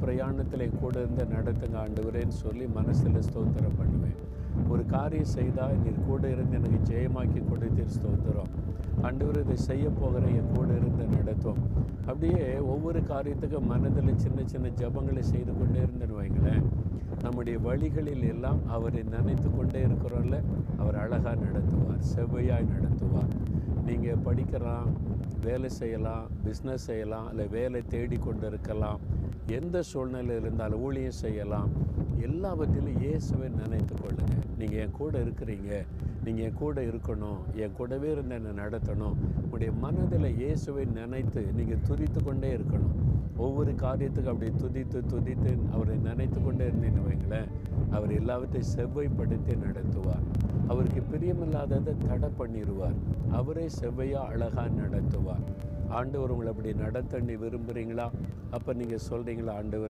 பிரயாணத்தில் என் கூட இருந்து நடத்துங்க ஆண்டவரேன்னு சொல்லி மனசில் ஸ்தோத்திரம் பண்ணுவேன். ஒரு காரியம் செய்தால் நீர் கூட இருந்து எனக்கு ஜெயமாக்கி கொடுத்தீர் ஸ்தோத்திரம். ஆண்டவர் இதை செய்ய போகிற என் கூட இருந்து நடத்தும். அப்படியே ஒவ்வொரு காரியத்துக்கும் மனதில் சின்ன சின்ன ஜபங்களை செய்து கொண்டே இருந்துன்னு வைங்களேன், நம்முடைய வழிகளில் எல்லாம் அவரை நினைத்து கொண்டே இருக்கிறோம்ல, அவர் அழகாக நடத்துவார், செவ்வையாய் நடத்துவார். நீங்கள் படிக்கலாம், வேலை செய்யலாம், பிஸ்னஸ் செய்யலாம், இல்லை வேலை தேடி கொண்டு இருக்கலாம், எந்த சூழ்நிலை இருந்தாலும் ஊழியம் செய்யலாம். எல்லாவற்றிலும் இயேசுவை நினைத்து கொள்ளுங்கள். நீங்கள் என் கூட இருக்கிறீங்க, நீங்கள் என் கூட இருக்கணும், என் கூடவே இருந்து என்னை நடத்தணும். உங்களுடைய மனதில் இயேசுவை நினைத்து நீங்கள் துதித்து கொண்டே இருக்கணும். ஒவ்வொரு காரியத்துக்கும் அப்படி துதித்து அவரை நினைத்து கொண்டே இருந்தேன்னு வைங்களேன், அவர் எல்லாவற்றையும் செவ்வைப்படுத்தி நடத்துவார். அவருக்கு பிரியமில்லாததை தடை பண்ணிடுவார். அவரே செவ்வையாக அழகாக நடத்துவார். ஆண்டவர் உங்களை அப்படி நடத்த நீ விரும்புகிறீங்களா? அப்போ நீங்கள் சொல்கிறீங்களா, ஆண்டவர்